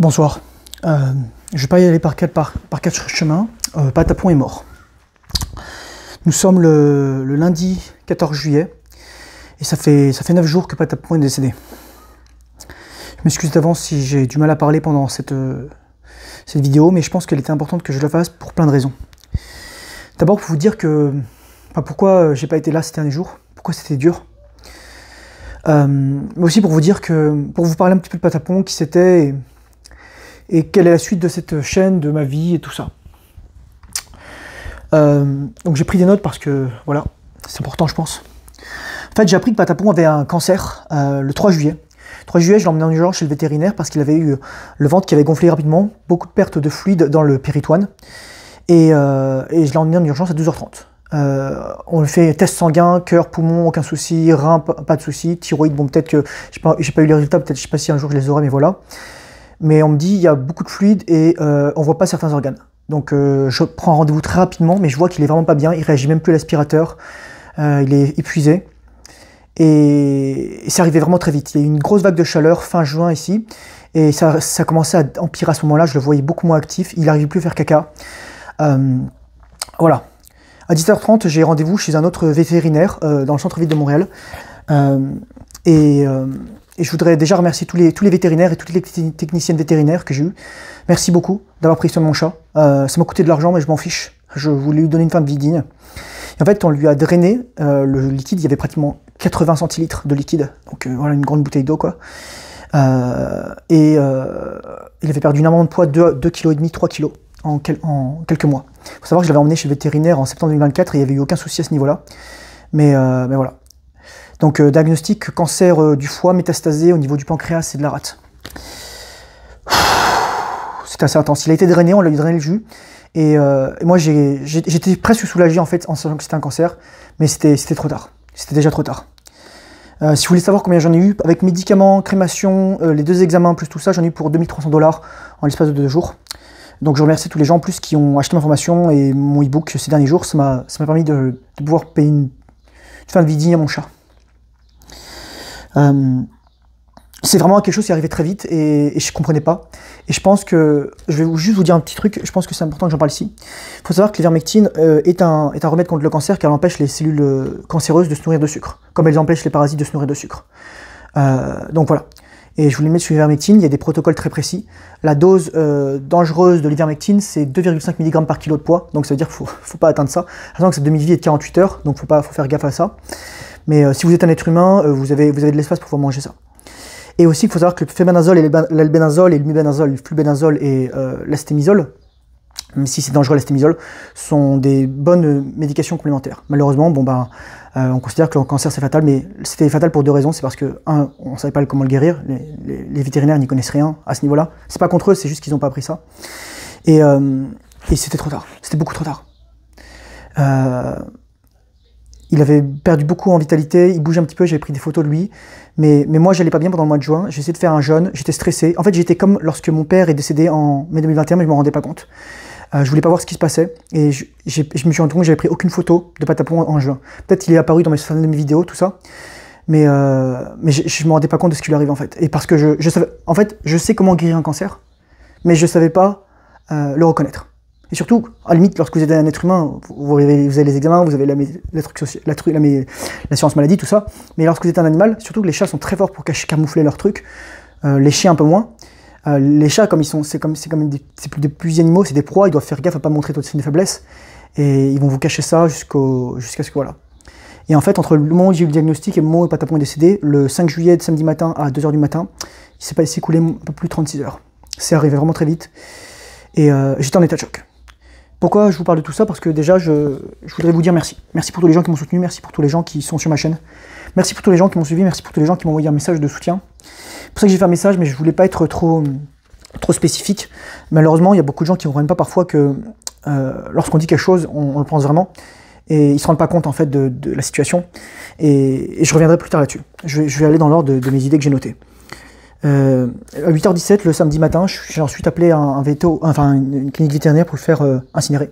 Bonsoir. Je vais pas y aller par quatre chemins. Patapon est mort. Nous sommes le lundi 14 juillet et ça fait 9 jours que Patapon est décédé. Je m'excuse d'avance si j'ai du mal à parler pendant cette vidéo, mais je pense qu'elle était importante que je la fasse pour plein de raisons. D'abord pour vous dire que pourquoi j'ai pas été là ces derniers jours, pourquoi c'était dur. Mais aussi pour vous dire que, pour vous parler un petit peu de Patapon, qui c'était et quelle est la suite de cette chaîne, de ma vie et tout ça. Donc j'ai pris des notes parce que, voilà, c'est important je pense. En fait j'ai appris que Patapon avait un cancer le 3 juillet. Le 3 juillet je l'ai emmené en urgence chez le vétérinaire parce qu'il avait eu le ventre qui avait gonflé rapidement, beaucoup de pertes de fluide dans le péritoine. Et je l'ai emmené en urgence à 12h30. On fait test sanguin, cœur, poumon, aucun souci, rein, pas de souci, thyroïde, bon peut-être que j'ai pas eu les résultats, peut-être je sais pas si un jour je les aurai, mais voilà. Mais on me dit il y a beaucoup de fluide et on voit pas certains organes. Donc je prends rendez-vous très rapidement, mais je vois qu'il est vraiment pas bien, il réagit même plus à l'aspirateur, il est épuisé. Et c'est arrivé vraiment très vite. Il y a eu une grosse vague de chaleur fin juin ici, et ça commençait à empirer à ce moment-là, je le voyais beaucoup moins actif, il n'arrivait plus à faire caca. Voilà. À 10h30, j'ai rendez-vous chez un autre vétérinaire dans le centre-ville de Montréal. Et je voudrais déjà remercier tous les vétérinaires et toutes les techniciennes vétérinaires que j'ai eues. Merci beaucoup d'avoir pris soin de mon chat. Ça m'a coûté de l'argent, mais je m'en fiche. Je voulais lui donner une fin de vie digne. Et en fait, on lui a drainé le liquide. Il y avait pratiquement 80 centilitres de liquide. Donc voilà, une grande bouteille d'eau, quoi. Il avait perdu énormément de poids, 2,5 kg, 3 kg en quelques mois. Il faut savoir que je l'avais emmené chez le vétérinaire en septembre 2024 et il n'y avait eu aucun souci à ce niveau-là. Mais voilà. Donc diagnostic cancer du foie métastasé au niveau du pancréas et de la rate. C'était assez intense. Il a été drainé, on lui a drainé le jus. Et moi j'étais presque soulagé en fait en sachant que c'était un cancer, mais c'était trop tard. C'était déjà trop tard. Si vous voulez savoir combien j'en ai eu, avec médicaments, crémation, les 2 examens plus tout ça, j'en ai eu pour 2300 $ en l'espace de 2 jours. Donc je remercie tous les gens en plus qui ont acheté ma formation et mon e-book ces derniers jours. Ça m'a permis de pouvoir payer une fin de vie digne à mon chat. C'est vraiment quelque chose qui est arrivé très vite et je ne comprenais pas. Et je pense que, je vais juste vous dire un petit truc, je pense que c'est important que j'en parle ici. Il faut savoir que l'ivermectine est un remède contre le cancer car elle empêche les cellules cancéreuses de se nourrir de sucre, comme elles empêchent les parasites de se nourrir de sucre. Donc voilà. Et je voulais mettre sur l'ivermectine, il y a des protocoles très précis. La dose dangereuse de l'ivermectine, c'est 2,5 mg par kilo de poids, donc ça veut dire qu'il ne faut pas atteindre ça. Sachant que cette demi-vie est de 48 heures, donc faut faire gaffe à ça. Mais si vous êtes un être humain, vous avez de l'espace pour pouvoir manger ça. Et aussi, il faut savoir que le fébanazole et l'albénazole et le mubénazole, le flubénazole et l'astémisole, même si c'est dangereux l'astémisole, sont des bonnes médications complémentaires. Malheureusement, on considère que le cancer c'est fatal, mais c'était fatal pour 2 raisons. C'est parce que, on ne savait pas comment le guérir, les vétérinaires n'y connaissent rien à ce niveau-là. C'est pas contre eux, c'est juste qu'ils n'ont pas appris ça. Et c'était trop tard, c'était beaucoup trop tard. Il avait perdu beaucoup en vitalité, il bougeait un petit peu, j'avais pris des photos de lui, mais moi j'allais pas bien pendant le mois de juin, j'ai essayé de faire un jeûne, j'étais stressé. En fait j'étais comme lorsque mon père est décédé en mai 2021, mais je m'en rendais pas compte. Je voulais pas voir ce qui se passait, et je me suis rendu compte que j'avais pris aucune photo de Patapon en juin. Peut-être il est apparu dans mes vidéos, tout ça, mais je me rendais pas compte de ce qui lui arrivait en fait. Et parce que je savais, en fait, je sais comment guérir un cancer, mais je savais pas le reconnaître. Et surtout, à la limite, lorsque vous êtes un être humain, vous avez les examens, vous avez l'assurance maladie, tout ça. Mais lorsque vous êtes un animal, surtout que les chats sont très forts pour camoufler leurs trucs, les chiens un peu moins. Les chats, comme c'est des plus animaux, c'est des proies, ils doivent faire gaffe à pas montrer d'autres signes de faiblesse. Et ils vont vous cacher ça jusqu'à ce que voilà. Et en fait, entre le moment où j'ai eu le diagnostic et le moment où Patapon est décédé, le 5 juillet, samedi matin, à 2h du matin, il s'est écoulé un peu plus de 36 heures. C'est arrivé vraiment très vite. Et j'étais en état de choc. Pourquoi je vous parle de tout ça? Parce que déjà, je voudrais vous dire merci. Merci pour tous les gens qui m'ont soutenu, merci pour tous les gens qui sont sur ma chaîne. Merci pour tous les gens qui m'ont suivi, merci pour tous les gens qui m'ont envoyé un message de soutien. C'est pour ça que j'ai fait un message, mais je voulais pas être trop spécifique. Malheureusement, il y a beaucoup de gens qui ne comprennent pas parfois que lorsqu'on dit quelque chose, on le pense vraiment. Et ils ne se rendent pas compte en fait de la situation. Et je reviendrai plus tard là-dessus. Je vais aller dans l'ordre de mes idées que j'ai notées. À 8h17 le samedi matin, j'ai ensuite appelé une clinique vétérinaire pour le faire incinérer.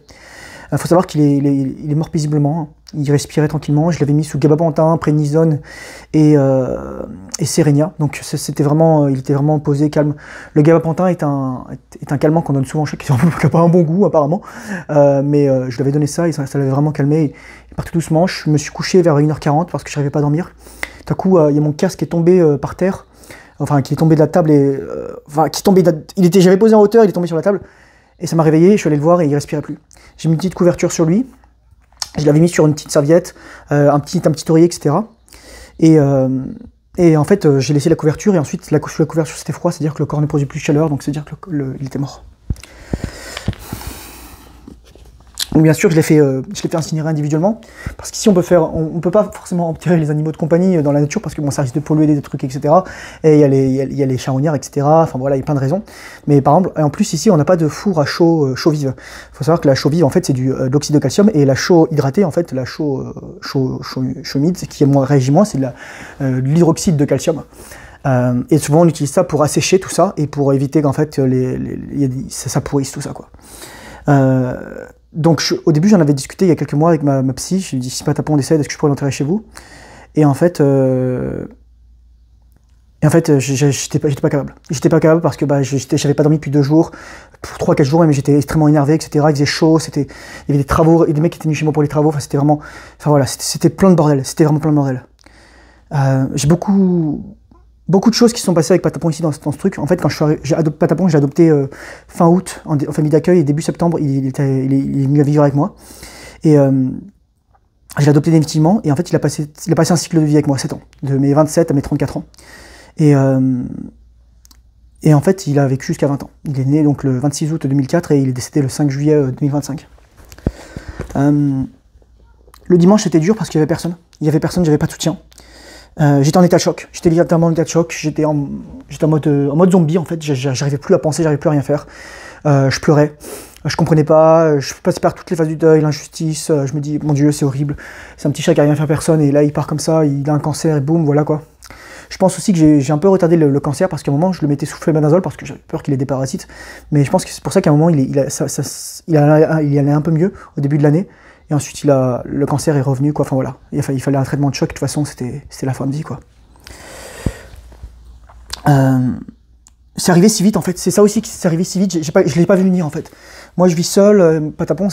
Il faut savoir qu'il est mort paisiblement. il respirait tranquillement. Je l'avais mis sous gabapentin, prénisone et Sérénia. Donc c'était vraiment, il était vraiment posé, calme. Le gabapentin est un calmant qu'on donne souvent chez qui n'a pas un bon goût apparemment. Mais je lui avais donné ça et ça l'avait vraiment calmé. Il partait doucement. Je me suis couché vers 1h40 parce que je n'arrivais pas à dormir. Tout à coup, il y a mon casque qui est tombé par terre. Enfin, qui est tombé de la table et... j'avais posé en hauteur, il est tombé sur la table. Et ça m'a réveillé, je suis allé le voir et il respirait plus. J'ai mis une petite couverture sur lui. Je l'avais mis sur une petite serviette, un petit oreiller, etc. Et en fait, j'ai laissé la couverture et ensuite, la couverture c'était froid, c'est-à-dire que le corps ne produit plus de chaleur, donc c'est-à-dire qu'il était mort. Donc bien sûr, je l'ai fait incinérer individuellement, parce qu'ici on peut pas forcément enterrer les animaux de compagnie dans la nature, parce que bon, ça risque de polluer des trucs, etc. Et il y a les charognards, etc. Enfin voilà, il y a plein de raisons. Mais par exemple, et en plus ici, on n'a pas de four à chaux vive. Il faut savoir que la chaux vive, en fait, c'est de l'oxyde de calcium, et la chaux hydratée, en fait, la chaux humide, qui réagit moins, c'est de l'hydroxyde de calcium. Et souvent on utilise ça pour assécher tout ça, et pour éviter qu'en fait ça pourrisse tout ça, quoi. Donc au début j'en avais discuté il y a quelques mois avec ma psy, je lui ai dit si Patapon décède, est-ce que je pourrais l'enterrer chez vous? Et en fait j'étais pas capable. J'étais pas capable parce que j'avais pas dormi depuis 2 jours, pour 3-4 jours même, j'étais extrêmement énervé, etc. Il faisait chaud, il y avait des travaux, et des mecs qui étaient venus chez moi pour les travaux, enfin c'était vraiment, enfin voilà, c'était plein de bordel, c'était vraiment plein de bordel. J'ai beaucoup de choses qui se sont passées avec Patapon ici dans ce truc. En fait, quand j'ai adopté Patapon, j'ai adopté fin août en famille d'accueil et début septembre, il est venu à vivre avec moi. Et je l'ai adopté définitivement et en fait, il a passé un cycle de vie avec moi, 7 ans, de mes 27 à mes 34 ans. Et en fait, il a vécu jusqu'à 20 ans. Il est né donc le 26 août 2004 et il est décédé le 5 juillet 2025. Le dimanche, c'était dur parce qu'il y avait personne. Il y avait personne, j'avais pas de soutien. J'étais en état de choc, j'étais littéralement en état de choc, j'étais en mode zombie en fait, j'arrivais plus à penser, j'arrivais plus à rien faire. Je pleurais, je comprenais pas, je passais par toutes les phases du deuil, l'injustice, je me dis mon Dieu c'est horrible, c'est un petit chat qui a rien fait à personne et là il part comme ça, il a un cancer et boum, voilà quoi. Je pense aussi que j'ai un peu retardé le cancer parce qu'à un moment je le mettais sous flumazenol parce que j'avais peur qu'il ait des parasites, mais je pense que c'est pour ça qu'à un moment il allait un peu mieux au début de l'année. Et ensuite, le cancer est revenu, quoi. Enfin voilà, il fallait un traitement de choc. De toute façon, c'était la fin de vie, quoi. C'est arrivé si vite, en fait. C'est ça aussi qui s'est arrivé si vite. Je l'ai pas vu venir, en fait. Moi, je vis seul. Patapon,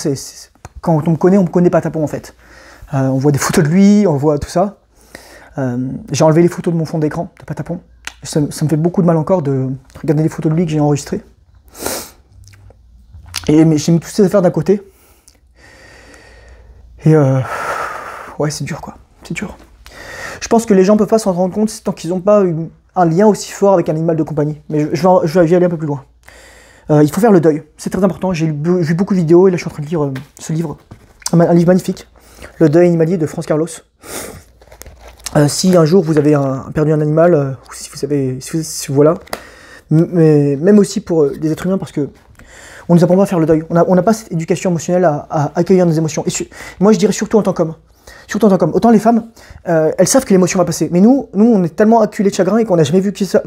quand on me connaît Patapon, en fait. On voit des photos de lui, on voit tout ça. J'ai enlevé les photos de mon fond d'écran de Patapon. Ça me fait beaucoup de mal encore de regarder les photos de lui que j'ai enregistrées. Mais j'ai mis toutes ces affaires d'un côté. Et ouais, c'est dur, quoi. C'est dur. Je pense que les gens peuvent pas s'en rendre compte tant qu'ils n'ont pas eu un lien aussi fort avec un animal de compagnie. Mais je vais aller un peu plus loin. Il faut faire le deuil. C'est très important. J'ai vu beaucoup de vidéos et là, je suis en train de lire ce livre. Un livre magnifique. Le deuil animalier de France Carlos. Si un jour vous avez perdu un animal, ou si voilà. Mais même aussi pour les êtres humains, parce que on nous apprend pas à faire le deuil. On n'a pas cette éducation émotionnelle à accueillir nos émotions. Et moi, je dirais surtout en tant qu'homme. Surtout en tant qu'homme. Autant les femmes, elles savent que l'émotion va passer. Mais nous, on est tellement acculés de chagrin et qu'on n'a jamais vécu ça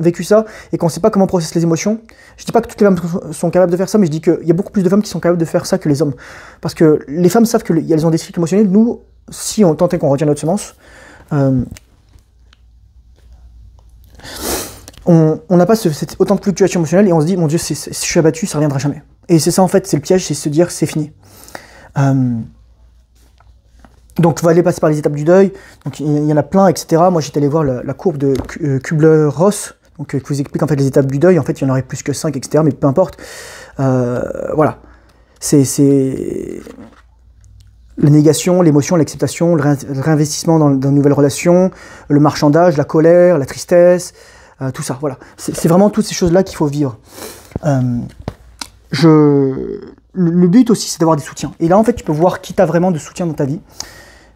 et qu'on ne sait pas comment processer les émotions. Je dis pas que toutes les femmes sont capables de faire ça, mais je dis qu'il y a beaucoup plus de femmes qui sont capables de faire ça que les hommes. Parce que les femmes savent qu'elles ont des cycles émotionnels. Nous, si on tentait qu'on retient notre semence, on n'a pas autant de fluctuations émotionnelles et on se dit, mon Dieu, si je suis abattu, ça ne reviendra jamais. Et c'est ça en fait, c'est le piège, c'est se dire c'est fini. Donc il va aller passer par les étapes du deuil, donc il y en a plein, etc. Moi j'étais allé voir la courbe de Kubler-Ross, donc qui vous explique en fait les étapes du deuil, en fait il y en aurait plus que 5, etc. Mais peu importe. Voilà. C'est la négation, l'émotion, l'acceptation, le réinvestissement dans de nouvelles relations, le marchandage, la colère, la tristesse, tout ça, voilà. C'est vraiment toutes ces choses-là qu'il faut vivre. Le but aussi, c'est d'avoir des soutiens. Et là, en fait, tu peux voir qui t'a vraiment de soutien dans ta vie.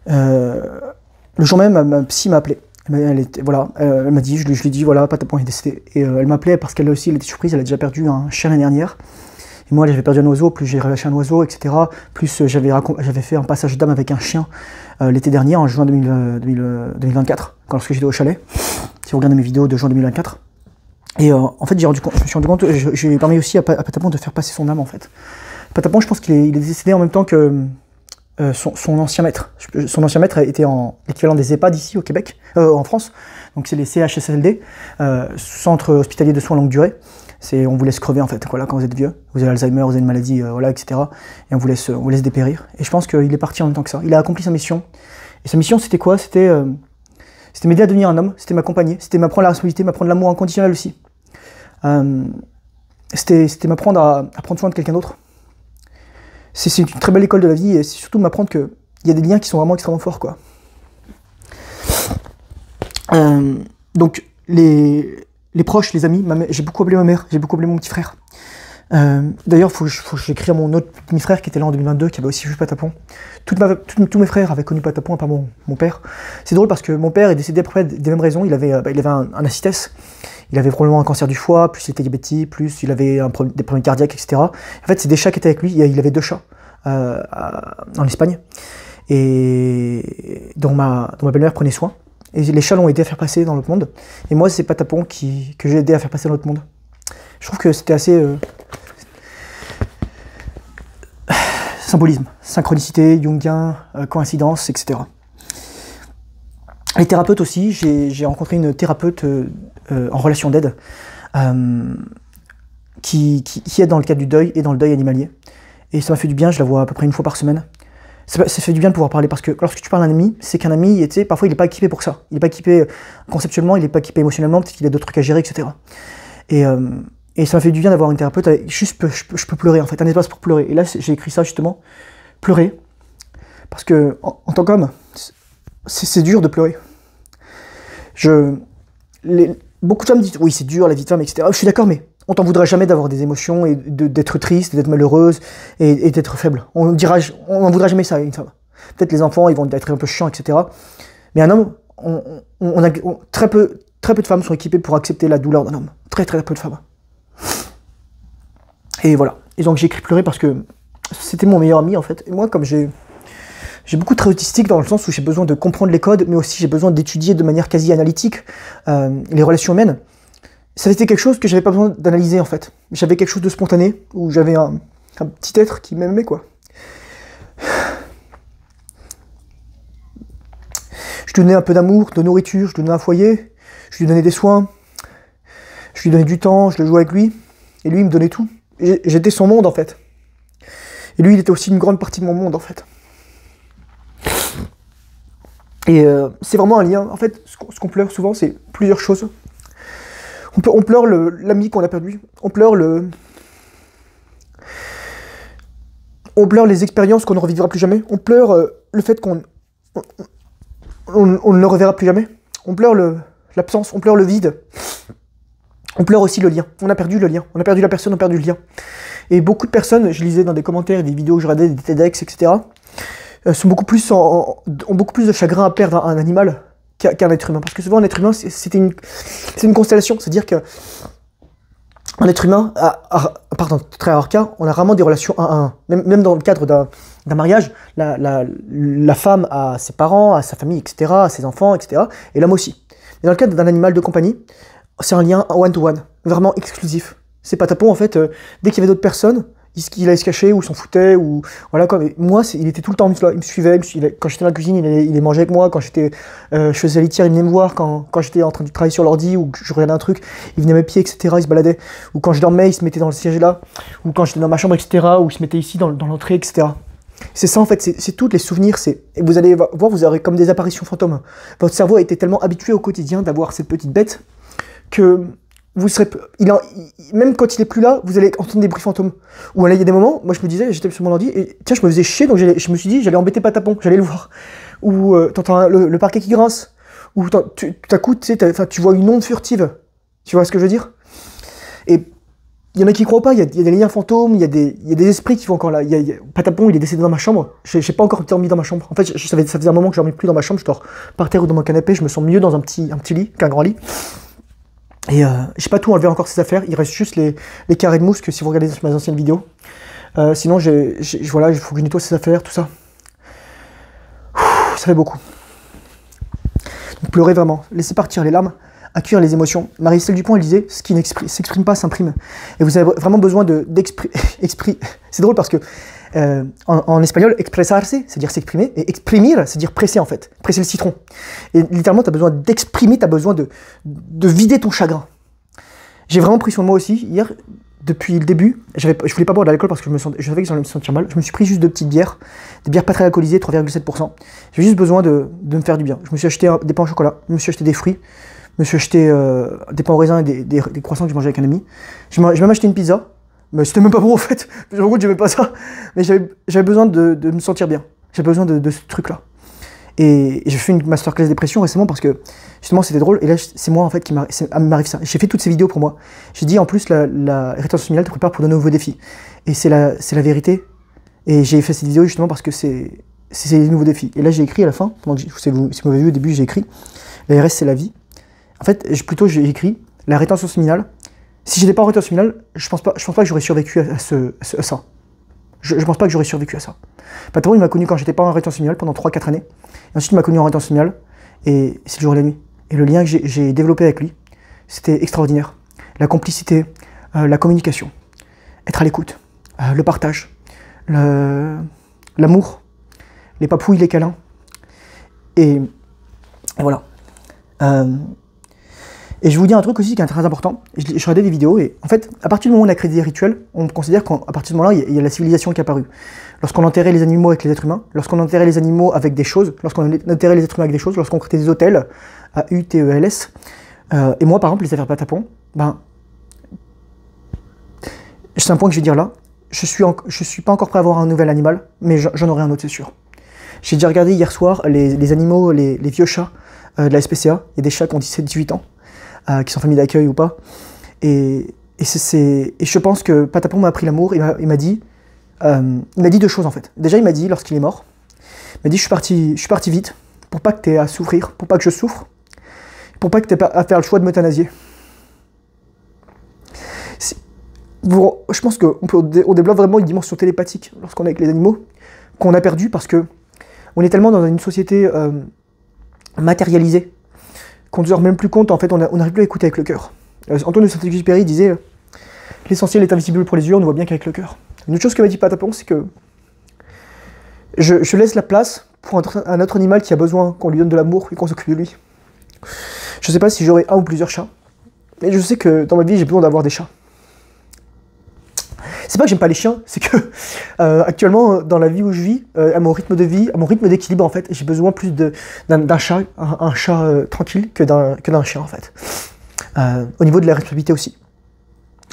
Le jour même, ma psy m'a appelé. Elle m'a dit, je lui ai dit, voilà, Patapon est décédé. Et elle m'a appelé parce qu'elle aussi, elle était surprise, elle a déjà perdu un chien l'année dernière. Et moi, j'avais perdu un oiseau, plus j'ai relâché un oiseau, etc. Plus j'avais fait un passage d'âme avec un chien l'été dernier, en juin 2024, lorsque j'étais au chalet. Si vous regardez mes vidéos de juin 2024. Et en fait, je me suis rendu compte, j'ai permis aussi à Patapon de faire passer son âme, en fait. Patapon, je pense qu'il est décédé en même temps que son ancien maître. Son ancien maître était en l'équivalent des EHPAD ici au Québec, en France. Donc c'est les CHSLD, Centre hospitalier de soins longue durée. On vous laisse crever en fait, voilà, quand vous êtes vieux. Vous avez Alzheimer, vous avez une maladie, voilà, etc. Et on vous laisse dépérir. Et je pense qu'il est parti en même temps que ça. Il a accompli sa mission. Et sa mission, c'était quoi? C'était m'aider à devenir un homme, c'était m'accompagner, c'était m'apprendre la responsabilité, m'apprendre l'amour inconditionnel aussi. C'était m'apprendre à prendre soin de quelqu'un d'autre. C'est une très belle école de la vie et c'est surtout m'apprendre qu'il y a des liens qui sont vraiment extrêmement forts, quoi. Donc, les proches, les amis, j'ai beaucoup appelé ma mère, j'ai beaucoup appelé mon petit frère. D'ailleurs, faut que j'écris à mon autre demi-frère qui était là en 2022, qui avait aussi vu Patapon. Tous mes frères avaient connu Patapon, à part mon père. C'est drôle parce que mon père est décédé à peu près des mêmes raisons. Il avait un ACITES, il avait probablement un cancer du foie, plus il était diabétique, plus il avait des problèmes cardiaques, etc. En fait, c'est des chats qui étaient avec lui. Il avait 2 chats en Espagne, et dont ma belle-mère prenait soin. Et les chats l'ont aidé à faire passer dans l'autre monde. Et moi, c'est Patapon que j'ai aidé à faire passer dans l'autre monde. Je trouve que c'était assez... symbolisme, synchronicité, jungien, coïncidence, etc. Les thérapeutes aussi, j'ai rencontré une thérapeute en relation d'aide qui aide dans le cadre du deuil et dans le deuil animalier. Et ça m'a fait du bien, je la vois à peu près 1 fois par semaine. Ça fait du bien de pouvoir parler, parce que lorsque tu parles d'un ami, c'est qu'un ami, tu sais, parfois il n'est pas équipé pour ça. Il n'est pas équipé conceptuellement, il n'est pas équipé émotionnellement, peut-être qu'il a d'autres trucs à gérer, etc. Et ça m'a fait du bien d'avoir une thérapeute avec juste je peux pleurer en fait, un espace pour pleurer. Et là j'ai écrit ça justement, pleurer, parce que en tant qu'homme, c'est dur de pleurer. Beaucoup de femmes disent oui c'est dur la vie de femme, etc. Je suis d'accord, mais on t'en voudra jamais d'avoir des émotions et d'être triste, d'être malheureuse et d'être faible. On n'en voudra jamais ça à une femme. Peut-être les enfants ils vont être un peu chiants, etc. Mais un homme, très peu de femmes sont équipées pour accepter la douleur d'un homme. Très peu de femmes. Et voilà. Et donc j'ai écrit pleurer parce que c'était mon meilleur ami en fait. Et moi, comme j'ai beaucoup de traits autistiques dans le sens où j'ai besoin de comprendre les codes, mais aussi j'ai besoin d'étudier de manière quasi analytique les relations humaines. Ça c'était quelque chose que j'avais pas besoin d'analyser en fait. J'avais quelque chose de spontané, où j'avais un petit être qui m'aimait, quoi. Je lui donnais un peu d'amour, de nourriture, je lui donnais un foyer, je lui donnais des soins, je lui donnais du temps, je le jouais avec lui, et lui il me donnait tout. J'étais son monde en fait. Et lui il était aussi une grande partie de mon monde en fait. Et c'est vraiment un lien. En fait, ce qu'on pleure souvent, c'est plusieurs choses. On pleure l'ami qu'on a perdu. On pleure les expériences qu'on ne revivra plus jamais. On pleure le fait qu'on ne le reverra plus jamais. On pleure l'absence, on pleure le vide. On pleure aussi le lien. On a perdu le lien. On a perdu la personne, on a perdu le lien. Et beaucoup de personnes, je lisais dans des commentaires, des vidéos que je regardais, des TEDx, etc., ont beaucoup plus de chagrin à perdre un animal qu'un être humain. Parce que souvent, un être humain, c'est une constellation. C'est-à-dire qu'un être humain, pardon, très rare cas, on a rarement des relations 1 à 1. Même dans le cadre d'un mariage, la femme a ses parents, a sa famille, etc., a ses enfants, etc., et l'homme aussi. Mais dans le cadre d'un animal de compagnie, c'est un lien one-to-one, vraiment exclusif. C'est Patapon, en fait, dès qu'il y avait d'autres personnes, il allait se cacher, ou s'en foutait, ou voilà quoi. Mais moi, il était tout le temps là, il me suivait, quand j'étais dans la cuisine, il allait manger avec moi, quand je faisais la litière, il venait me voir, quand j'étais en train de travailler sur l'ordi, ou que je regardais un truc, il venait à mes pieds, etc., il se baladait, ou quand je dormais, il se mettait dans le siège là, ou quand j'étais dans ma chambre, etc., ou il se mettait ici, dans l'entrée, etc. C'est ça en fait, c'est tous les souvenirs, et vous allez voir, vous aurez comme des apparitions fantômes. Votre cerveau a été tellement habitué au quotidien d'avoir cette petite bête, que vous serez, même quand il est plus là, vous allez entendre des bruits fantômes. Ou là, il y a des moments, moi je me disais, j'étais sur mon ordi, et tiens, je me faisais chier, donc je me suis dit, j'allais embêter Patapon, j'allais le voir. Ou t'entends le parquet qui grince, ou tout à coup, tu vois une onde furtive. Tu vois ce que je veux dire? Et il y en a qui croient pas, il y a des liens fantômes, il y a des esprits qui vont encore là. Patapon, il est décédé dans ma chambre, j'ai pas encore dormi dans ma chambre. En fait, ça faisait un moment que je dormais plus dans ma chambre, je dors par terre ou dans mon canapé, je me sens mieux dans un petit lit qu'un grand lit. Et j'ai pas tout enlevé encore ces affaires, il reste juste les carrés de mousse que si vous regardez sur mes anciennes vidéos. Sinon, voilà, il faut que je nettoie ces affaires, tout ça. Ça fait beaucoup. Donc pleurez vraiment, laissez partir les larmes, accueillir les émotions. Marie-Estelle Dupont, elle disait, ce qui ne s'exprime pas s'imprime. Et vous avez vraiment besoin d'exprimer. C'est drôle parce que En espagnol, expresarse, c'est dire s'exprimer, et exprimir, c'est dire presser en fait, presser le citron. Et littéralement, tu as besoin d'exprimer, tu as besoin de vider ton chagrin. J'ai vraiment pris soin de moi aussi. Hier, depuis le début, je voulais pas boire de l'alcool parce que je savais que j'allais me sentir mal. Je me suis pris juste 2 petites bières, des bières pas très alcoolisées, 3,7%. J'avais juste besoin de me faire du bien. Je me suis acheté des pains au chocolat, je me suis acheté des fruits, je me suis acheté des pains au raisin et des croissants que j'ai mangé avec un ami. J'ai même acheté une pizza, mais c'était même pas bon en fait. En gros, j'aimais pas ça. Mais j'avais besoin de me sentir bien. J'avais besoin de ce truc-là. Et j'ai fait une masterclass dépression récemment parce que justement c'était drôle. Et là, c'est moi en fait qui m'arrive ça. J'ai fait toutes ces vidéos pour moi. J'ai dit en plus la rétention familiale te prépare pour de nouveaux défis. Et c'est la vérité. Et j'ai fait cette vidéo justement parce que c'est les nouveaux défis. Et là j'ai écrit à la fin, pendant que si vous m'avez vu au début, j'ai écrit la RS c'est la vie. En fait, j'ai écrit la rétention familiale. Si j'étais pas en rétention familiale, je pense pas que j'aurais survécu à ça. Je pense pas que j'aurais survécu à ça. Patapon, il m'a connu quand j'étais pas en rétention familiale pendant 3-4 années. Et ensuite, il m'a connu en rétention familiale. Et c'est le jour et la nuit. Et le lien que j'ai développé avec lui, c'était extraordinaire. La complicité, la communication, être à l'écoute, le partage, l'amour, les papouilles, les câlins. Et voilà. Et je vais vous dire un truc aussi qui est très important. Je regardais des vidéos et en fait, à partir du moment où on a créé des rituels, on considère qu'à partir de ce moment-là, il y a la civilisation qui est apparue. Lorsqu'on enterrait les animaux avec les êtres humains, lorsqu'on enterrait les animaux avec des choses, lorsqu'on enterrait les êtres humains avec des choses, lorsqu'on créait des hôtels, A-U-T-E-L-S, et moi par exemple, les affaires Patapon, ben, c'est un point que je vais dire là, je suis pas encore prêt à avoir un nouvel animal, mais j'en aurai un autre, c'est sûr. J'ai déjà regardé hier soir les animaux, les vieux chats de la SPCA, il y a des chats qui ont 17-18 ans, qui sont familles d'accueil ou pas. Et je pense que Patapon m'a appris l'amour. Il m'a dit 2 choses en fait. Déjà, il m'a dit, lorsqu'il est mort, il m'a dit je suis parti vite pour pas que tu aies à souffrir, pour pas que je souffre, pour pas que tu aies à faire le choix de m'euthanasier. Je pense qu'on développe vraiment une dimension télépathique lorsqu'on est avec les animaux, qu'on a perdu parce que on est tellement dans une société matérialisée qu'on ne se rend même plus compte, en fait, on n'arrive plus à écouter avec le cœur. Antoine de Saint-Exupéry disait « L'essentiel est invisible pour les yeux, on ne voit bien qu'avec le cœur ». Une autre chose que m'a dit Patapon, c'est que je laisse la place pour un autre animal qui a besoin qu'on lui donne de l'amour et qu'on s'occupe de lui. Je ne sais pas si j'aurai un ou plusieurs chats, mais je sais que dans ma vie, j'ai besoin d'avoir des chats. C'est pas que j'aime pas les chiens, c'est que actuellement, dans la vie où je vis, à mon rythme de vie, à mon rythme d'équilibre, en fait, j'ai besoin plus d'un chat, un chat tranquille que d'un chien, en fait. Au niveau de la responsabilité aussi,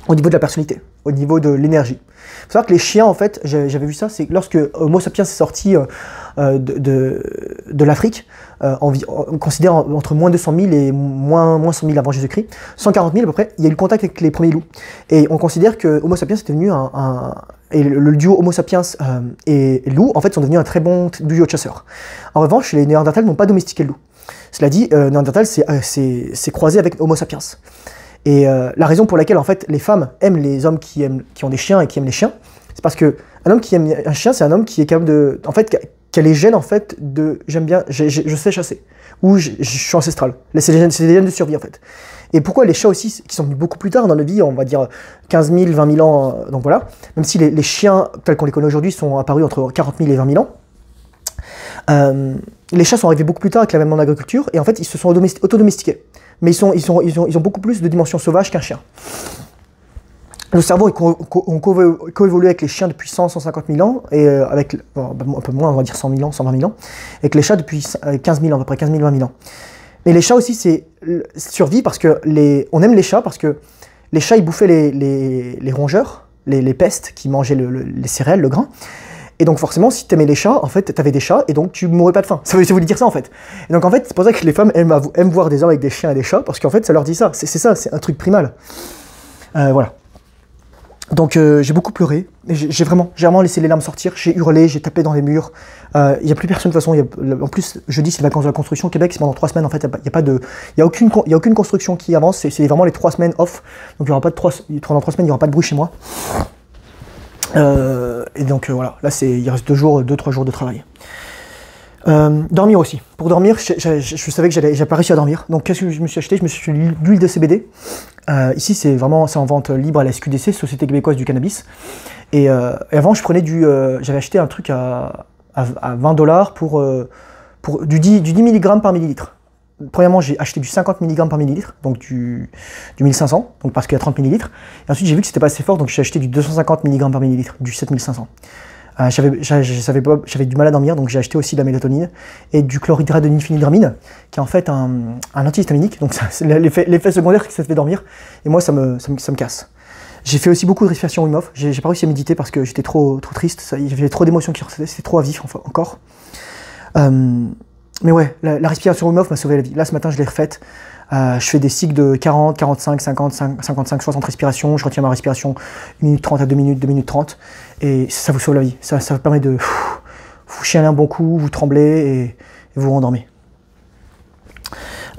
au niveau de la personnalité, au niveau de l'énergie. Il faut savoir que les chiens, en fait, j'avais vu ça, c'est lorsque Homo sapiens est sorti de l'Afrique, on considère entre moins 200 000 et moins 100 000 avant Jésus-Christ, 140 000 à peu près, il y a eu le contact avec les premiers loups. Et on considère que Homo sapiens était devenu et le duo Homo sapiens et loup, en fait, sont devenus un très bon duo de chasseurs. En revanche, les Néandertals n'ont pas domestiqué le loup. Cela dit, Néandertal s'est croisé avec Homo sapiens. Et la raison pour laquelle, en fait, les femmes aiment les hommes qui ont des chiens et qui aiment les chiens, c'est parce que un homme qui aime un chien, c'est un homme qui est capable de, en fait, qui a les gènes en fait de j'aime bien, je sais chasser, ou je suis ancestral. C'est des gènes de survie en fait. Et pourquoi les chats aussi, qui sont venus beaucoup plus tard dans la vie, on va dire 15 000, 20 000 ans, donc voilà, même si les chiens tels qu'on les connaît aujourd'hui sont apparus entre 40 000 et 20 000 ans, les chats sont arrivés beaucoup plus tard avec l'avènement de l'agriculture, et en fait ils se sont autodomestiqués. Mais ils ont beaucoup plus de dimensions sauvages qu'un chien. Le cerveau ont coévolué avec les chiens depuis 100-150 000 ans, et avec, un peu moins, on va dire 100 000 ans, 120 000 ans, et avec les chats depuis 15 000 ans, à peu près 15 000, 20 000 ans. Mais les chats aussi, c'est survie parce que on aime les chats parce que les chats, ils bouffaient les rongeurs, les pestes qui mangeaient les céréales, le grain. Et donc forcément, si tu aimais les chats, en fait, tu avais des chats et donc tu mourrais pas de faim. Ça voulait dire ça en fait. Et donc en fait, c'est pour ça que les femmes aiment voir des hommes avec des chiens et des chats, parce qu'en fait, ça leur dit ça. C'est ça, c'est un truc primal. Voilà. Donc j'ai beaucoup pleuré, j'ai vraiment laissé les larmes sortir, j'ai hurlé, j'ai tapé dans les murs, il n'y a plus personne de toute façon, en plus jeudi c'est les vacances de la construction au Québec, c'est pendant 3 semaines en fait, il n'y a aucune construction qui avance, c'est vraiment les 3 semaines off, donc il y aura pas de pendant 3 semaines il n'y aura pas de bruit chez moi. Et donc voilà, là il reste 2-3 jours de travail. Dormir aussi. Pour dormir, je savais que j'avais pas réussi à dormir. Donc qu'est-ce que je me suis acheté? Je me suis acheté l'huile de CBD. Ici, c'est en vente libre à la SQDC, Société québécoise du cannabis. Et avant, je prenais j'avais acheté un truc à 20$ pour du 10 mg par millilitre. Premièrement, j'ai acheté du 50 mg par millilitre, donc du 1500, donc parce qu'il y a 30 millilitres. Et ensuite, j'ai vu que c'était pas assez fort, donc j'ai acheté du 250 mg par millilitre, du 7500. J'avais du mal à dormir, donc j'ai acheté aussi de la mélatonine et du chlorhydrate de nifenhydramine, qui est en fait un antihistaminique, donc l'effet secondaire, c'est que ça te fait dormir, et moi ça me casse. J'ai fait aussi beaucoup de respiration Wim Hof, j'ai pas réussi à méditer parce que j'étais trop triste, il y avait trop d'émotions qui ressortaient, c'était trop à vif encore. Mais ouais, la respiration Wim Hof m'a sauvé la vie. Là ce matin je l'ai refaite. Je fais des cycles de 40, 45, 50, 55, 60 respirations. Je retiens ma respiration 1 minute 30 à 2 minutes, 2 minutes 30. Et ça vous sauve la vie. Ça vous permet de vous chialer un bon coup, vous tremblez et vous rendormez.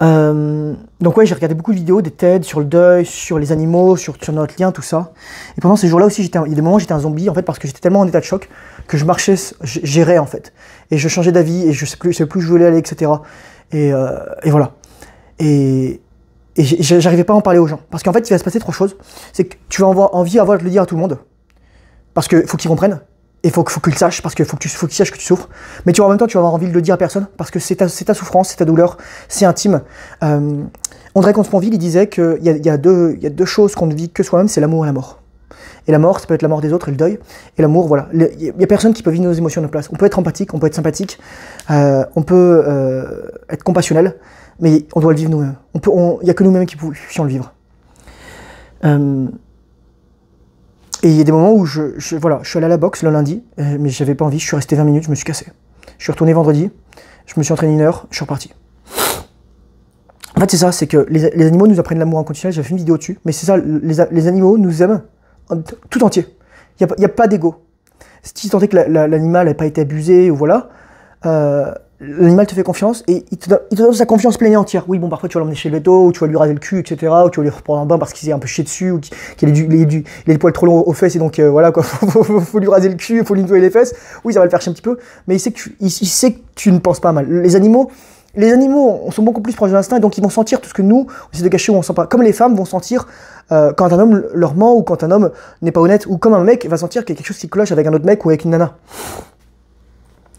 Donc ouais, j'ai regardé beaucoup de vidéos, des TED sur le deuil, sur les animaux, sur notre lien, tout ça. Et pendant ces jours-là aussi, il y a des moments où j'étais un zombie, en fait, parce que j'étais tellement en état de choc que je marchais, j'errais, en fait. Et je changeais d'avis et je savais plus où je voulais aller, etc. Et voilà. Et j'arrivais pas à en parler aux gens. Parce qu'en fait, il va se passer 3 choses. C'est que tu vas envie de le dire à tout le monde. Parce qu'il faut qu'ils comprennent. Et il faut qu'ils le sachent, parce qu'il faut qu'ils sachent que tu souffres. Mais en même temps, tu vas avoir envie de le dire à personne, parce que c'est ta souffrance, c'est ta douleur, c'est intime. André Comte-Sponville, il disait qu'il y a deux choses qu'on ne vit que soi-même, c'est l'amour et la mort. Et la mort, ça peut être la mort des autres et le deuil. Et l'amour, voilà. Il n'y a personne qui peut vivre nos émotions à notre place. On peut être empathique, on peut être sympathique, on peut être compassionnel, mais on doit le vivre nous-mêmes. Il n'y a que nous-mêmes qui puissions le vivre. Et il y a des moments où je suis allé à la boxe le lundi, mais j'avais pas envie, je suis resté 20 minutes, je me suis cassé. Je suis retourné vendredi, je me suis entraîné 1 heure, je suis reparti. En fait, c'est ça, c'est que les animaux nous apprennent l'amour inconditionnel, j'avais fait une vidéo dessus, mais c'est ça, les animaux nous aiment tout entier. Il n'y a pas d'ego. Si tant est que l'animal n'a pas été abusé, ou voilà, l'animal te fait confiance et il te donne sa confiance pleine et entière. Oui, bon, parfois tu vas l'emmener chez le veto, ou tu vas lui raser le cul, etc., ou tu vas lui reprendre un bain parce qu'il s'est un peu chié dessus, ou qu'il a les poils trop longs aux fesses, et donc voilà, quoi, faut lui raser le cul, il faut lui nettoyer les fesses. Oui, ça va le faire chier un petit peu, mais il sait que tu ne penses pas mal. Les animaux sont beaucoup plus proches de l'instinct, et donc ils vont sentir tout ce que nous, on essaie de cacher ou on sent pas. Comme les femmes vont sentir quand un homme leur ment, ou quand un homme n'est pas honnête, ou comme un mec va sentir qu'il y a quelque chose qui cloche avec un autre mec ou avec une nana.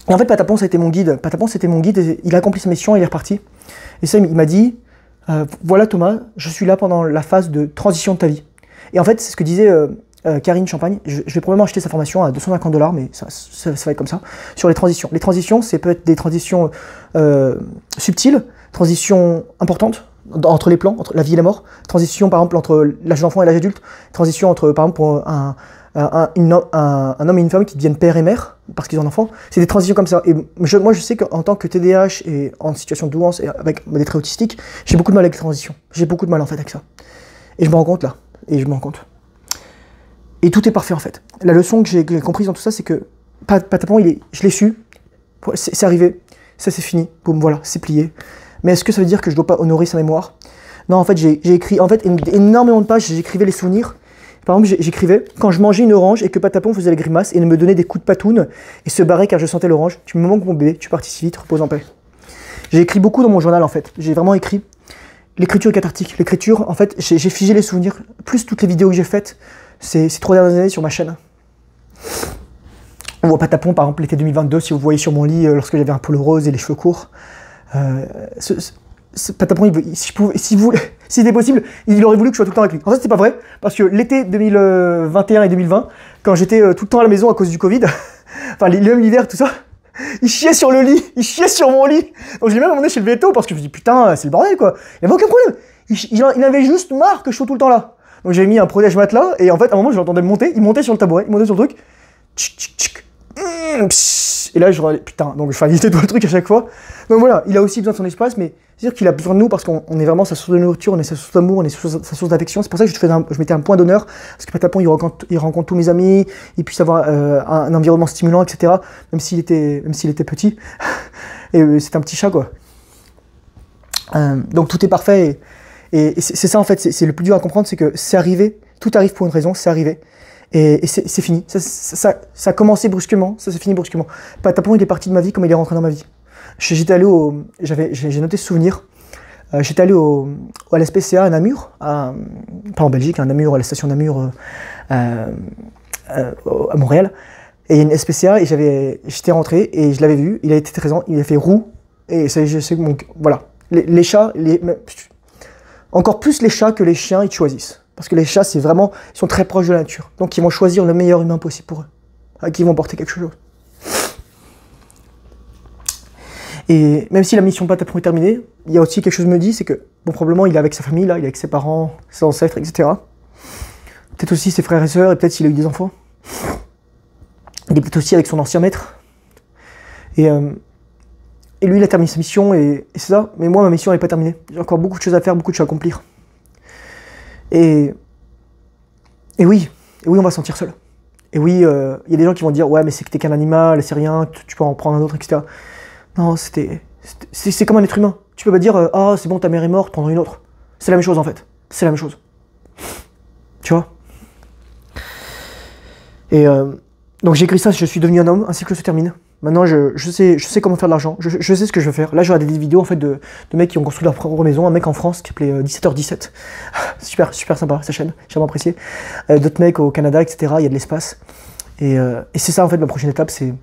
Et en fait, Patapon, ça a été mon guide. Patapon, c'était mon guide, et il a accompli sa mission, il est reparti. Et ça, il m'a dit, voilà Thomas, je suis là pendant la phase de transition de ta vie. Et en fait, c'est ce que disait Karine Champagne. Je vais probablement acheter sa formation à 250$, mais ça va être comme ça, sur les transitions. Les transitions, c'est peut-être des transitions subtiles, transitions importantes, entre les plans, entre la vie et la mort, transition par exemple entre l'âge d'enfant et l'âge adulte, transition entre par exemple pour un homme et une femme qui deviennent père et mère parce qu'ils ont un enfant, c'est des transitions comme ça. Et moi je sais qu'en tant que TDAH et en situation de douance et avec des traits autistiques, j'ai beaucoup de mal avec les transitions. J'ai beaucoup de mal en fait avec ça. Et je me rends compte là. Et tout est parfait en fait. La leçon que j'ai comprise dans tout ça, c'est que Patapon, je l'ai su, c'est arrivé, ça c'est fini, boum, voilà, c'est plié. Mais est-ce que ça veut dire que je dois pas honorer sa mémoire? Non, en fait, j'ai écrit énormément de pages, j'écrivais les souvenirs. Par exemple, j'écrivais quand je mangeais une orange et que Patapon faisait la grimace et me donnait des coups de patoune et se barrait car je sentais l'orange. Tu me manques mon bébé, tu es parti si vite, repose en paix. J'ai écrit beaucoup dans mon journal en fait. J'ai vraiment écrit. L'écriture est cathartique. L'écriture, en fait, j'ai figé les souvenirs, plus toutes les vidéos que j'ai faites ces 3 dernières années sur ma chaîne. On voit Patapon, par exemple, l'été 2022, si vous voyez sur mon lit, lorsque j'avais un polo rose et les cheveux courts. Patapon, si c'était possible, il aurait voulu que je sois tout le temps avec lui. En fait, c'est pas vrai, parce que l'été 2021 et 2020, quand j'étais tout le temps à la maison à cause du Covid, enfin même l'hiver, tout ça, il chiait sur le lit, il chiait sur mon lit. Donc je l'ai même emmené chez le veto parce que je me dis putain, c'est le bordel quoi. Il n'y avait aucun problème. Il avait juste marre que je sois tout le temps là. Donc j'ai mis un protège matelas et en fait à un moment je l'entendais monter, il montait sur le tabouret, il montait sur le truc. Tchic, tchic, tchic. Et là, putain, donc il était dans le truc à chaque fois. Donc voilà, il a aussi besoin de son espace, mais c'est-à-dire qu'il a besoin de nous parce qu'on est vraiment sa source de nourriture, on est sa source d'amour, on est sa source d'affection. C'est pour ça que je mettais un point d'honneur, parce que Patapon, il rencontre tous mes amis, il puisse avoir un environnement stimulant, etc. Même s'il était petit. Et c'est un petit chat, quoi. Donc tout est parfait. Et c'est ça, en fait, c'est le plus dur à comprendre, c'est que c'est arrivé, tout arrive pour une raison, c'est arrivé. Et c'est fini. Ça a commencé brusquement, ça s'est fini brusquement. Patapon, il est parti de ma vie comme il est rentré dans ma vie. J'ai noté ce souvenir. J'étais allé à l'SPCA à Namur, pas en Belgique, à Namur, à la station Namur à Montréal. Et il y a une SPCA et j'étais rentré et je l'avais vu, il a été présent, il a fait roux. Et je sais que voilà. Les chats, encore plus les chats que les chiens, ils te choisissent. Parce que les chats, ils sont très proches de la nature. Donc ils vont choisir le meilleur humain possible pour eux, à qui ils vont porter quelque chose. Et même si la mission Patapon est terminée, il y a aussi quelque chose qui me dit, c'est que, bon, probablement, il est avec sa famille, là, il est avec ses parents, ses ancêtres, etc. Peut-être aussi ses frères et sœurs, et peut-être s'il a eu des enfants. Il est peut-être aussi avec son ancien maître. Et lui, il a terminé sa mission, et c'est ça. Mais moi, ma mission, elle n'est pas terminée. J'ai encore beaucoup de choses à faire, beaucoup de choses à accomplir. Et oui, on va se sentir seul. Et oui, il y a des gens qui vont dire, ouais, mais c'est que t'es qu'un animal, c'est rien, tu peux en prendre un autre, etc. Non, c'est comme un être humain. Tu peux pas dire, ah, c'est bon, ta mère est morte, prendre une autre. C'est la même chose, en fait. C'est la même chose. Tu vois? Et donc j'ai écrit ça, je suis devenu un homme, un cycle se termine. Maintenant, je sais comment faire de l'argent, je sais ce que je veux faire. Là, je regarde des vidéos en fait, de mecs qui ont construit leur propre maison. Un mec en France qui s'appelait 17h17. Super sympa, sa chaîne, j'ai vraiment apprécié. D'autres mecs au Canada, etc. Il y a de l'espace. Et c'est ça, en fait, ma prochaine étape, c'est...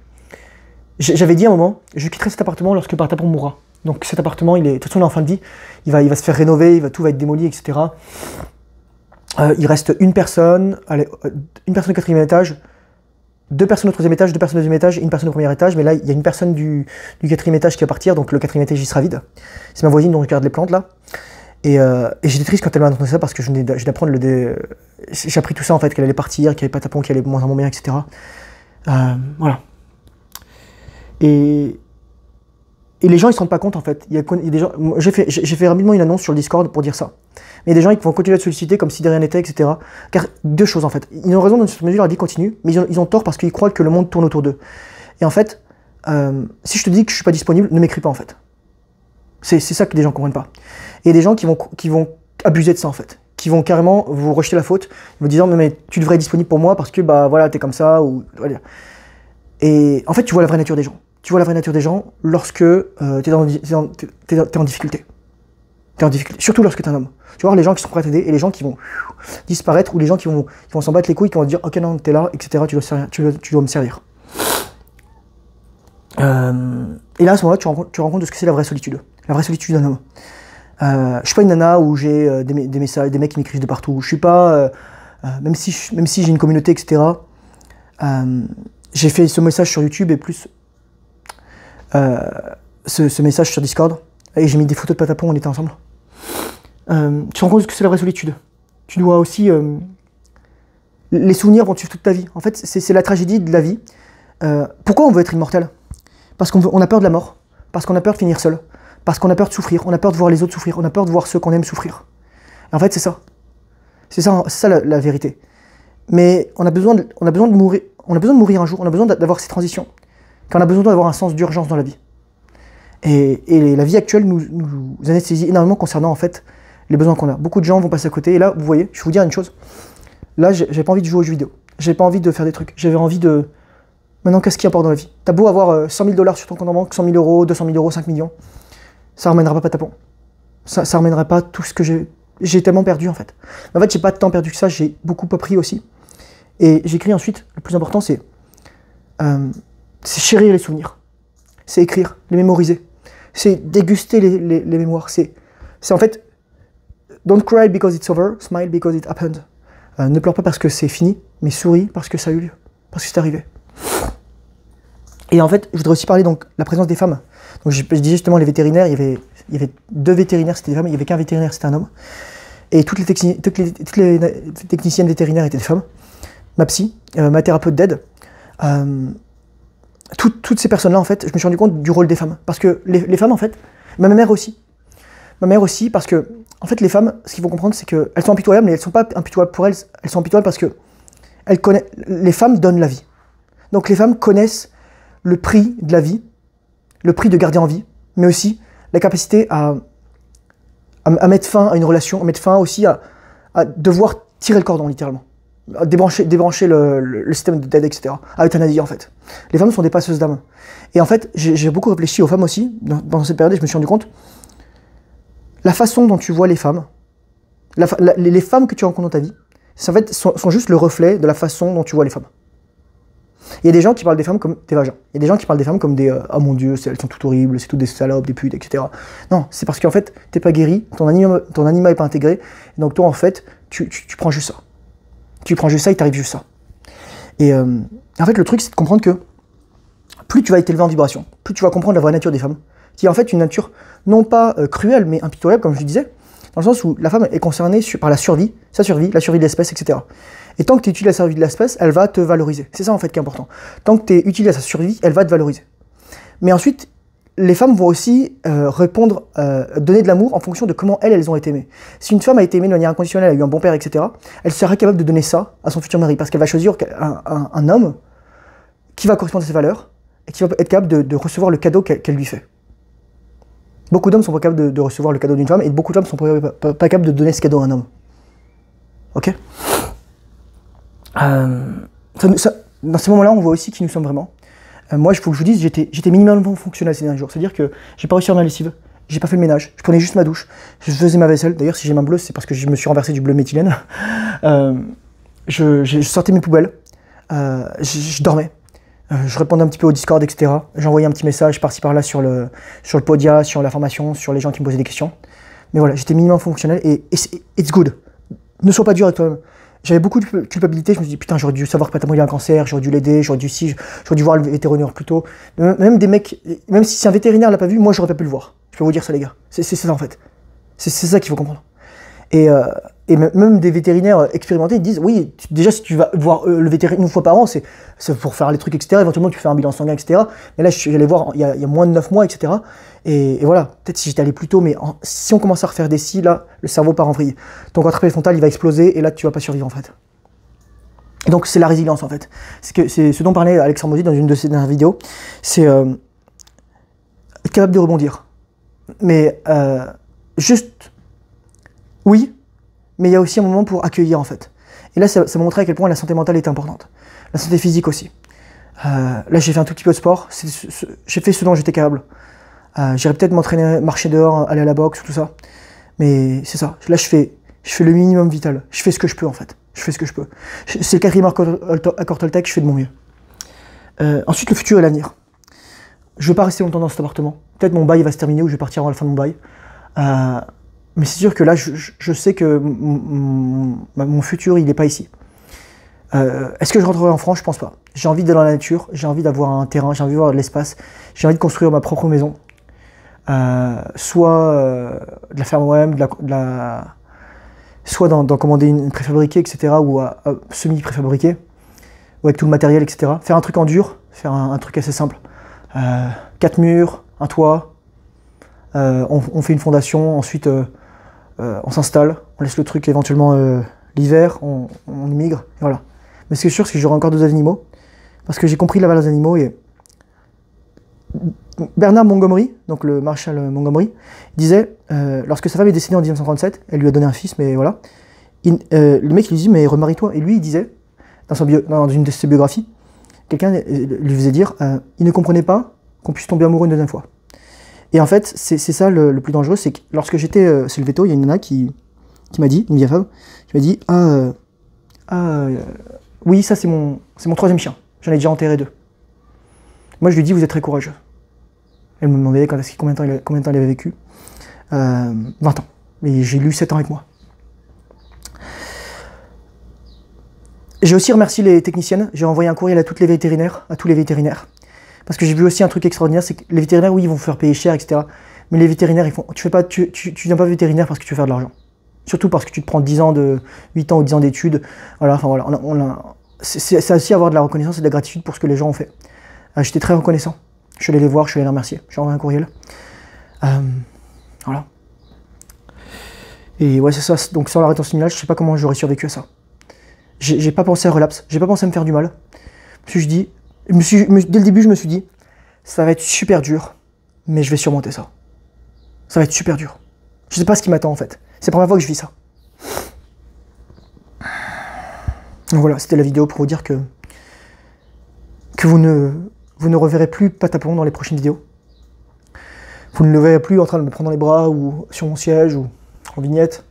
J'avais dit à un moment, je quitterai cet appartement lorsque Patapon mourra. Donc cet appartement, de toute façon, il est en fin de vie. Il va se faire rénover, tout va être démoli, etc. Il reste une personne au 4e étage, 2 personnes au 3e étage, 2 personnes au 2e étage et une personne au 1er étage. Mais là, il y a une personne du 4e étage qui va partir, donc le 4e étage, il sera vide. C'est ma voisine dont je garde les plantes, là. Et j'étais triste quand elle m'a annoncé ça parce que je venais d'apprendre j'ai appris tout ça, en fait, qu'elle allait partir, qu'il y avait Patapon qui allait moins en moins bien, etc. Voilà. Et les gens, ils se rendent pas compte, en fait. Il y a des gens... J'ai fait rapidement une annonce sur le Discord pour dire ça. Mais il y a des gens qui vont continuer à te solliciter comme si de rien n'était, etc. Car deux choses, en fait. Ils ont raison dans cette mesure, la vie continue, mais ils ont tort parce qu'ils croient que le monde tourne autour d'eux. Et en fait, si je te dis que je suis pas disponible, ne m'écris pas, en fait. C'est ça que les gens comprennent pas. Et il y a des gens qui vont abuser de ça, en fait. Qui vont carrément vous rejeter la faute, vous disant, mais tu devrais être disponible pour moi parce que, bah voilà, t'es comme ça, ou... Voilà. Et en fait, tu vois la vraie nature des gens. Tu vois la vraie nature des gens lorsque t'es en difficulté. T'es en difficulté. Surtout lorsque t'es un homme. Tu vois les gens qui sont prêts à t'aider et les gens qui vont disparaître ou les gens qui vont s'en battre les couilles, qui vont te dire ok non t'es là, etc. Tu dois me servir. Et là à ce moment-là tu rends compte de ce que c'est la vraie solitude. La vraie solitude d'un homme. Je suis pas une nana où j'ai des messages, des mecs qui m'écrivent de partout. Je suis pas même si j'ai une communauté, etc. J'ai fait ce message sur YouTube et plus ce message sur Discord et j'ai mis des photos de Patapon, on était ensemble. Tu te rends compte de ce que c'est la vraie solitude. Tu dois aussi... les souvenirs vont te suivre toute ta vie. En fait, c'est la tragédie de la vie. Pourquoi on veut être immortel? Parce qu'on a peur de la mort. Parce qu'on a peur de finir seul. Parce qu'on a peur de souffrir. On a peur de voir les autres souffrir. On a peur de voir ceux qu'on aime souffrir. Et en fait, c'est ça. C'est ça la vérité. Mais on a besoin de mourir. On a besoin de mourir un jour. On a besoin d'avoir ces transitions. Car on a besoin d'avoir un sens d'urgence dans la vie. Et la vie actuelle nous anesthésie énormément concernant en fait les besoins qu'on a. Beaucoup de gens vont passer à côté. Et là, vous voyez, je vais vous dire une chose. Là, j'avais pas envie de jouer aux jeux vidéo. J'avais pas envie de faire des trucs. J'avais envie de... Maintenant, qu'est-ce qui importe dans la vie? T'as beau avoir 100 000 $ sur ton compte en banque, 100 000 €, 200 000 €, 5 millions. Ça ramènera pas Patapon. Ça ramènera pas tout ce que j'ai tellement perdu en fait. En fait, j'ai pas tant perdu que ça. J'ai beaucoup appris aussi. Et j'écris ensuite. Le plus important, c'est chérir les souvenirs. C'est écrire, les mémoriser. C'est déguster les mémoires. C'est en fait... Don't cry because it's over, smile because it happened. Ne pleure pas parce que c'est fini, mais souris parce que ça a eu lieu, parce que c'est arrivé. Et en fait, je voudrais aussi parler donc de la présence des femmes. Donc je disais justement les vétérinaires, il y avait 2 vétérinaires, c'était des femmes, il y avait qu'un vétérinaire, c'était un homme. Et toutes les techniciennes vétérinaires étaient des femmes. Ma psy, ma thérapeute d'aide, toutes ces personnes-là, en fait, je me suis rendu compte du rôle des femmes. Parce que les femmes, en fait, ma mère aussi. Ma mère aussi, parce que, en fait, les femmes, ce qu'il faut comprendre, c'est qu'elles sont impitoyables, mais elles ne sont pas impitoyables pour elles, elles sont impitoyables parce que les femmes donnent la vie. Donc les femmes connaissent le prix de la vie, le prix de garder en vie, mais aussi la capacité à mettre fin à une relation, à mettre fin aussi à devoir tirer le cordon, littéralement. débrancher le système d'aide, etc. À euthanasie, en fait. Les femmes sont des passeuses d'âme. Et en fait, j'ai beaucoup réfléchi aux femmes aussi, dans cette période, et je me suis rendu compte, la façon dont tu vois les femmes, les femmes que tu rencontres dans ta vie, en fait, sont juste le reflet de la façon dont tu vois les femmes. Il y a des gens qui parlent des femmes comme des vagins. Il y a des gens qui parlent des femmes comme des « oh mon Dieu, elles sont toutes horribles, c'est toutes des salopes, des putes, etc. » Non, c'est parce qu'en fait, t'es pas guéri, ton anima est pas intégré, et donc toi, en fait, tu prends juste ça. Tu prends juste ça, il t'arrive juste ça. Et en fait, le truc, c'est de comprendre que plus tu vas être élevé en vibration, plus tu vas comprendre la vraie nature des femmes, qui est en fait une nature non pas cruelle, mais impitoyable, comme je le disais, dans le sens où la femme est concernée par la survie, sa survie, la survie de l'espèce, etc. Et tant que tu utilises la survie de l'espèce, elle va te valoriser. C'est ça en fait qui est important. Tant que tu utilises à sa survie, elle va te valoriser. Mais ensuite, les femmes vont aussi répondre, donner de l'amour en fonction de comment elles ont été aimées. Si une femme a été aimée de manière inconditionnelle, elle a eu un bon père, etc., elle sera capable de donner ça à son futur mari, parce qu'elle va choisir un homme qui va correspondre à ses valeurs et qui va être capable de recevoir le cadeau qu'elle lui fait. Beaucoup d'hommes sont pas capables de recevoir le cadeau d'une femme, et beaucoup de femmes sont pas capables de donner ce cadeau à un homme. Ok? Dans ces moments-là, on voit aussi qui nous sommes vraiment. Moi, il faut que je vous dise, j'étais minimalement fonctionnel ces derniers jours. C'est-à-dire que j'ai pas réussi à faire ma lessive, j'ai pas fait le ménage, je prenais juste ma douche, je faisais ma vaisselle. D'ailleurs, si j'ai main bleue, c'est parce que je me suis renversé du bleu méthylène. Je sortais mes poubelles, je dormais. Je répondais un petit peu au Discord, etc. J'envoyais un petit message par-ci par-là sur le Podia, sur la formation, sur les gens qui me posaient des questions. Mais voilà, j'étais minimum fonctionnel et it's good. Ne sois pas dur avec toi-même. J'avais beaucoup de culpabilité, je me suis dit putain, j'aurais dû savoir que Patamo il a un cancer, j'aurais dû l'aider, j'aurais dû voir le vétérinaire plus tôt. Même des mecs, même si un vétérinaire l'a pas vu, moi j'aurais pas pu le voir. Je peux vous dire ça les gars. C'est ça en fait. C'est ça qu'il faut comprendre. Et même des vétérinaires expérimentés, ils disent, oui, déjà si tu vas voir le vétérinaire une fois par an, c'est pour faire les trucs, etc. Éventuellement tu fais un bilan sanguin, etc. Mais là, je suis allé voir il y a moins de 9 mois, etc. Et voilà, peut-être si j'étais allé plus tôt, mais si on commence à refaire des scies, là, le cerveau part en vrille. Ton cortex préfrontal, il va exploser, et là, tu vas pas survivre, en fait. Et donc, c'est la résilience, en fait. C'est ce dont parlait Alexandre Mozy dans une de ses dernières vidéos. C'est être capable de rebondir. Mais juste, oui, mais il y a aussi un moment pour accueillir, en fait. Et là, ça montrait à quel point la santé mentale est importante. La santé physique aussi. Là, j'ai fait un tout petit peu de sport. J'ai fait ce dont j'étais capable. J'irais peut-être m'entraîner, marcher dehors, aller à la boxe, tout ça. Mais c'est ça. Là, je fais le minimum vital. Je fais ce que je peux, en fait. Je fais ce que je peux. C'est le 4e accord Toltec, je fais de mon mieux. Ensuite, le futur et l'avenir. Je ne veux pas rester longtemps dans cet appartement. Peut-être mon bail va se terminer ou je vais partir avant la fin de mon bail. Mais c'est sûr que là, je sais que mon futur, il n'est pas ici. Est-ce que je rentrerai en France? Je pense pas. J'ai envie d'aller dans la nature, j'ai envie d'avoir un terrain, j'ai envie d'avoir de l'espace, j'ai envie de construire ma propre maison. Soit de la faire moi-même, soit d'en commander une préfabriquée, etc. ou semi-préfabriquée, ou avec tout le matériel, etc. Faire un truc en dur, faire un truc assez simple. 4 murs, un toit, on fait une fondation, ensuite on s'installe, on laisse le truc éventuellement l'hiver, on immigre, et voilà. Mais ce qui est sûr, c'est que j'aurai encore 2 animaux, parce que j'ai compris la valeur des animaux, et Bernard Montgomery, donc le maréchal Montgomery, disait, lorsque sa femme est décédée en 1937, elle lui a donné un fils, mais voilà, le mec lui dit, mais remarie-toi, et lui il disait, dans une de ses biographies, quelqu'un lui faisait dire, il ne comprenait pas qu'on puisse tomber amoureux une deuxième fois. Et en fait, c'est ça le plus dangereux, c'est que lorsque j'étais chez le veto, il y a une nana qui m'a dit, une vieille femme, qui m'a dit, oui, ça c'est mon 3e chien, j'en ai déjà enterré 2. Moi je lui dis, vous êtes très courageux. Elle me demandait combien de temps il avait vécu. 20 ans. Mais j'ai lu 7 ans avec moi. J'ai aussi remercié les techniciennes. J'ai envoyé un courriel à tous les vétérinaires. Parce que j'ai vu aussi un truc extraordinaire, c'est que les vétérinaires, oui, ils vont vous faire payer cher, etc. Mais les vétérinaires, ils font. Tu viens pas vétérinaire parce que tu veux faire de l'argent. Surtout parce que tu te prends 8 ans ou 10 ans d'études. Voilà, enfin voilà. C'est aussi avoir de la reconnaissance et de la gratitude pour ce que les gens ont fait. J'étais très reconnaissant. Je suis allé les voir, je suis allé les remercier. J'ai envoyé un courriel. Voilà. Et ouais, c'est ça. Donc sans la rétention similage, je sais pas comment j'aurais survécu à ça. J'ai pas pensé à relapse. J'ai pas pensé à me faire du mal. Parce que dès le début, je me suis dit, ça va être super dur, mais je vais surmonter ça. Ça va être super dur. Je sais pas ce qui m'attend en fait. C'est la première fois que je vis ça. Donc voilà, c'était la vidéo pour vous dire que vous ne reverrez plus Patapon dans les prochaines vidéos. Vous ne le verrez plus en train de me prendre dans les bras ou sur mon siège ou en vignette.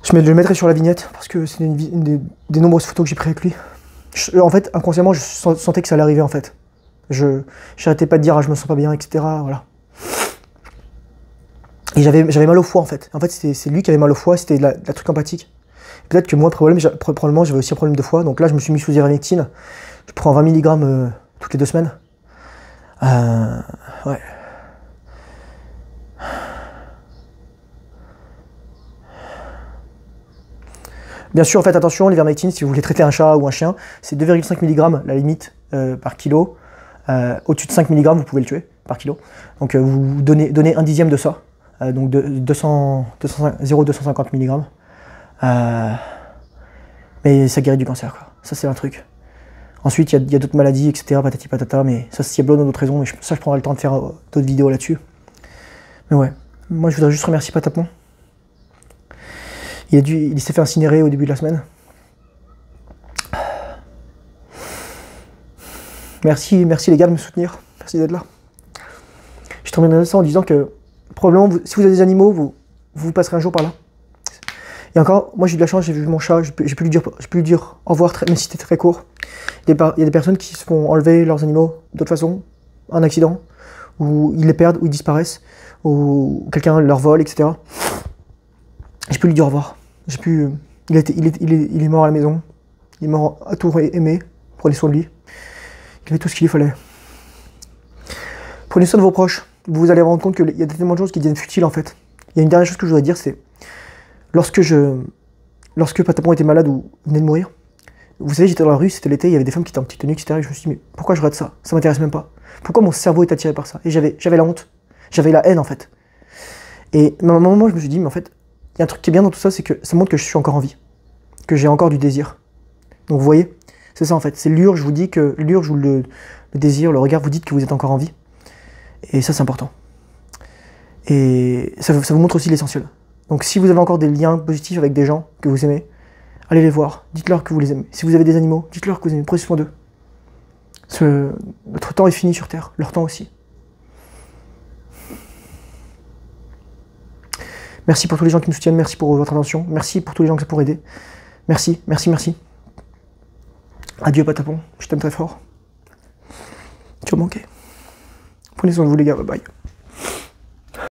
Je le mettrai sur la vignette parce que c'est une des nombreuses photos que j'ai prises avec lui. En fait, inconsciemment, je sentais que ça allait arriver en fait. J'arrêtais pas de dire ah, je me sens pas bien, etc. Voilà. Et j'avais mal au foie en fait. En fait, c'est lui qui avait mal au foie, c'était de la truc empathique. Peut-être que moi, probablement, j'avais aussi un problème de foie. Donc là, je me suis mis sous ivermectine. Je prends 20 mg toutes les 2 semaines. Ouais. Bien sûr, faites attention, l'ivermectine, si vous voulez traiter un chat ou un chien, c'est 2,5 mg la limite par kilo. Au-dessus de 5 mg, vous pouvez le tuer par kilo. Donc vous donnez un dixième de ça, donc de 0,250 mg. Mais ça guérit du cancer, quoi. Ça, c'est un truc. Ensuite, il y a d'autres maladies, etc., patati patata, mais ça, s'il y a besoin d'autres raisons, mais ça, je prendrai le temps de faire d'autres vidéos là-dessus. Mais ouais, moi, je voudrais juste remercier Patapon. Il s'est fait incinérer au début de la semaine. Merci les gars de me soutenir. Merci d'être là. Je terminerai ça en disant que probablement, si vous avez des animaux, vous passerez un jour par là. Et encore, moi j'ai eu de la chance, j'ai vu mon chat, j'ai pu lui dire au revoir, même si c'était très court. Il y a des personnes qui se font enlever leurs animaux d'autre façon, un accident, ou ils les perdent, ou ils disparaissent, ou quelqu'un leur vole, etc. J'ai pu lui dire au revoir. Il est mort à la maison, il est mort à tout aimé, prenez soin de lui. Il avait tout ce qu'il fallait. Prenez soin de vos proches. Vous allez vous rendre compte qu'il y a tellement de choses qui deviennent futiles en fait. Il y a une dernière chose que je voudrais dire, c'est lorsque Patapon était malade ou venait de mourir, vous savez, j'étais dans la rue, c'était l'été, il y avait des femmes qui étaient en petite tenue, etc. Et je me suis dit, mais pourquoi je regarde ça? Ça m'intéresse même pas. Pourquoi mon cerveau est attiré par ça? Et j'avais la honte, j'avais la haine en fait. Et à un moment, je me suis dit, mais en fait, il y a un truc qui est bien dans tout ça, c'est que ça montre que je suis encore en vie, que j'ai encore du désir. Donc vous voyez, c'est ça en fait, c'est l'urge, je vous dis que l'urge ou le désir, le regard, vous dites que vous êtes encore en vie. Et ça, c'est important. Et ça vous montre aussi l'essentiel. Donc si vous avez encore des liens positifs avec des gens que vous aimez, allez les voir, dites-leur que vous les aimez. Si vous avez des animaux, dites-leur que vous aimez, prenez soin d'eux. Notre temps est fini sur Terre, leur temps aussi. Merci pour tous les gens qui me soutiennent, merci pour votre attention, merci pour tous les gens que ça pourrait aider. Merci, merci, merci. Adieu Patapon, je t'aime très fort. Tu vas manquer. Prenez soin de vous les gars, bye bye.